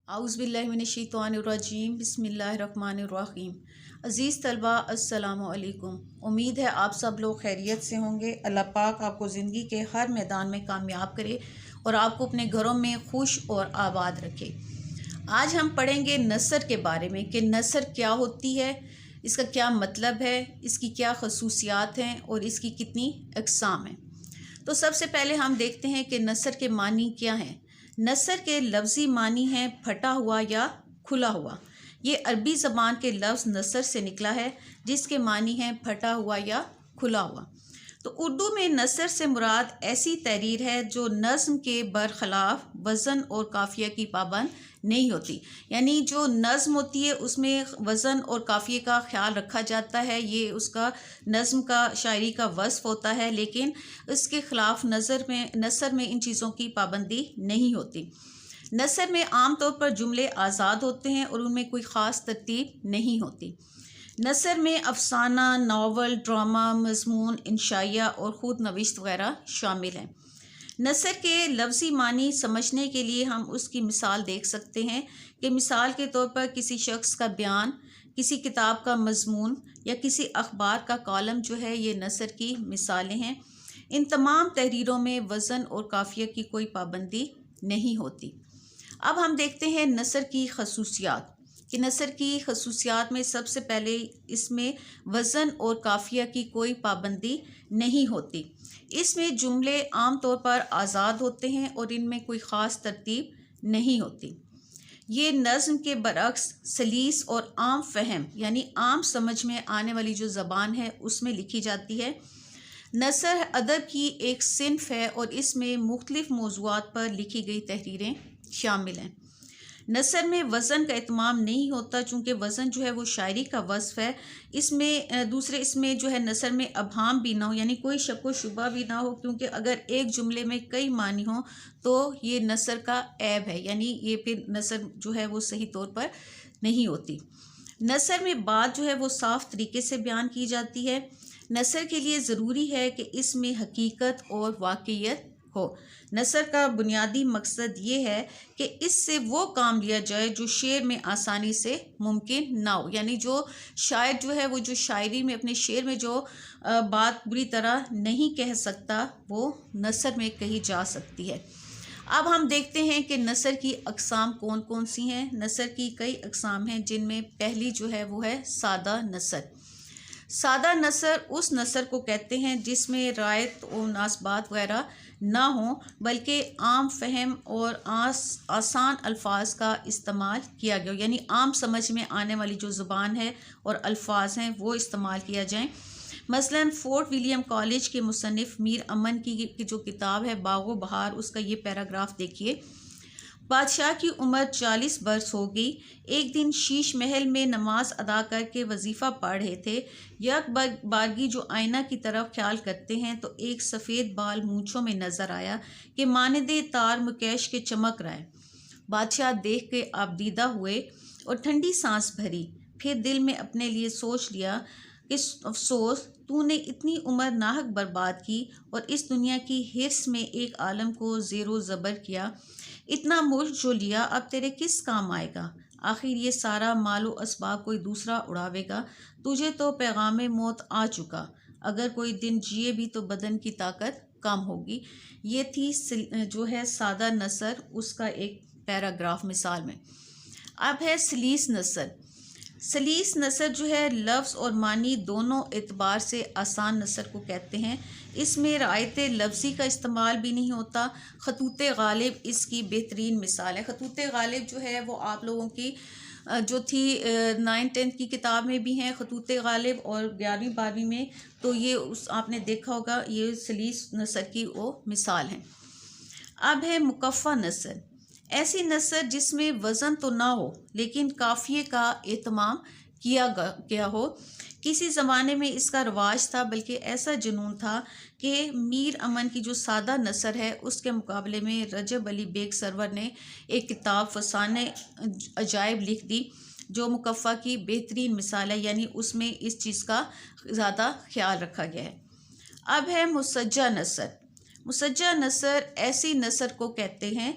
आउज़ुबिल्लाहिमिनश्शैतानिर्रजीम बिस्मिल्लाहिर्रहमानिर्रहीम। अज़ीज़ तलबा अस्सलामु अलैकुम। उम्मीद है आप सब लोग खैरियत से होंगे। अल्लाह पाक आपको ज़िंदगी के हर मैदान में कामयाब करे और आपको अपने घरों में खुश और आबाद रखे। आज हम पढ़ेंगे नसर के बारे में कि नसर क्या होती है, इसका क्या मतलब है, इसकी क्या खसूसियात हैं और इसकी कितनी अक़साम हैं। तो सबसे पहले हम देखते हैं कि नसर के मानी क्या हैं। नसर के लफ्ज़ी मानी हैं फटा हुआ या खुला हुआ। ये अरबी ज़बान के लफ्ज़ नसर से निकला है जिसके मानी हैं फटा हुआ या खुला हुआ। तो उर्दू में नसर से मुराद ऐसी तहरीर है जो नज़्म के बरखिलाफ़ वज़न और काफ़िया की पाबंद नहीं होती। यानी जो नज़्म होती है उसमें वज़न और काफ़िए का ख्याल रखा जाता है, ये उसका नज़्म का शायरी का वस्फ़ होता है, लेकिन इसके ख़िलाफ़ नसर में इन चीज़ों की पाबंदी नहीं होती। नसर में आम तौर पर जुमले आज़ाद होते हैं और उनमें कोई ख़ास तरतीब नहीं होती। नसर में अफसाना, नावल, ड्रामा, मज़मून, इंशाइया और ख़ुद नविश्त वगैरह शामिल हैं। नसर के लफ्ज़ी मानी समझने के लिए हम उसकी मिसाल देख सकते हैं कि मिसाल के तौर पर किसी शख्स का बयान, किसी किताब का मज़मून या किसी अखबार का कॉलम जो है, ये नसर की मिसालें हैं। इन तमाम तहरीरों में वज़न और काफ़िया की कोई पाबंदी नहीं होती। अब हम देखते हैं नसर की खसूसियात कि नसर की खसूसियात में सबसे पहले इसमें वज़न और काफ़िया की कोई पाबंदी नहीं होती। इसमें जुमले आम तौर पर आज़ाद होते हैं और इनमें कोई ख़ास तरतीब नहीं होती। ये नज़्म के बरअक्स सलीस और आम फ़हम यानी आम समझ में आने वाली जो ज़बान है उसमें लिखी जाती है। नसर अदब की एक सिन्फ़ है और इसमें मुख्तलिफ़ मौज़ूआत पर लिखी गई तहरीरें शामिल हैं। नसर में वज़न का एहतमाम नहीं होता चूँकि वज़न जो है वो शायरी का वस्फ़ है। इसमें जो है नसर में अबहाम भी ना हो, यानी कोई शक व शुबा भी ना हो, क्योंकि अगर एक जुमले में कई मानी हों तो ये नसर का ऐब है, यानी ये फिर नसर जो है वो सही तौर पर नहीं होती। नसर में बात जो है वो साफ़ तरीके से बयान की जाती है। नसर के लिए ज़रूरी है कि इसमें हकीकत और वाक़इयत हो। नसर का बुनियादी मकसद ये है कि इससे वो काम लिया जाए जो शेर में आसानी से मुमकिन ना हो, यानी जो शायर जो है वो जो शायरी में अपने शेर में जो बात बुरी तरह नहीं कह सकता वो नसर में कही जा सकती है। अब हम देखते हैं कि नसर की अक़साम कौन कौन सी हैं। नसर की कई अक़साम हैं जिनमें पहली जो है वो है सादा नसर। सादा नसर उस नसर को कहते हैं जिसमें रायत और मुनासबात वगैरह ना हो, बल्कि आम फहम और आसान अल्फाज का इस्तेमाल किया गया, यानी आम समझ में आने वाली जो ज़ुबान है और अल्फाज हैं वो इस्तेमाल किया जाए। मसलन फोर्ट विलियम कॉलेज के मुसन्निफ़ मीर अमन की जो किताब है बाग़ो बहार, उसका ये पैराग्राफ देखिए। बादशाह की उम्र 40 बरस हो गई। एक दिन शीश महल में नमाज अदा करके वजीफ़ा पढ़ रहे थे। यक बारगी जो आईना की तरफ ख्याल करते हैं तो एक सफ़ेद बाल मूँछों में नज़र आया कि मानदे तार मुकेश के चमक रहा है। बादशाह देख के आबदीदा हुए और ठंडी सांस भरी। फिर दिल में अपने लिए सोच लिया कि अफसोस, तूने इतनी उम्र नाहक बर्बाद की और इस दुनिया की हिर्स में एक आलम को ज़ेरो ज़बर किया। इतना मुल्क जो लिया अब तेरे किस काम आएगा? आखिर ये सारा मालो असबाब कोई दूसरा उड़ावेगा। तुझे तो पैगाम मौत आ चुका। अगर कोई दिन जिए भी तो बदन की ताकत कम होगी। ये थी जो है सादा नसर, उसका एक पैराग्राफ मिसाल में। अब है सलीस नसर। सलीस नसर जो है लफ्ज़ और मानी दोनों एतबार से आसान नसर को कहते हैं। इसमें रायत लफ्ज़ी का इस्तेमाल भी नहीं होता। ख़तूत गालिब इसकी बेहतरीन मिसाल है। ख़तूत गालिब जो है वो आप लोगों की जो थी 9th-10th की किताब में भी हैं ख़तूत गालिब, और 11वीं 12वीं में तो ये आपने देखा होगा, ये सलीस नसर की वो मिसाल हैं। अब है मुकफ़ा नसर। ऐसी नसर जिसमें वज़न तो ना हो लेकिन काफ़िए का एहतमाम किया गया हो। किसी ज़माने में इसका रवाज था, बल्कि ऐसा जुनून था कि मीर अमन की जो सादा नसर है उसके मुकाबले में रजब अली बेग सरवर ने एक किताब फसाने अजायब लिख दी जो मुकफ़ा की बेहतरीन मिसाल है, यानी उसमें इस चीज़ का ज़्यादा ख्याल रखा गया है। अब है मुसज्जा नसर। मुसज्जा नसर ऐसी नसर को कहते हैं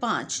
5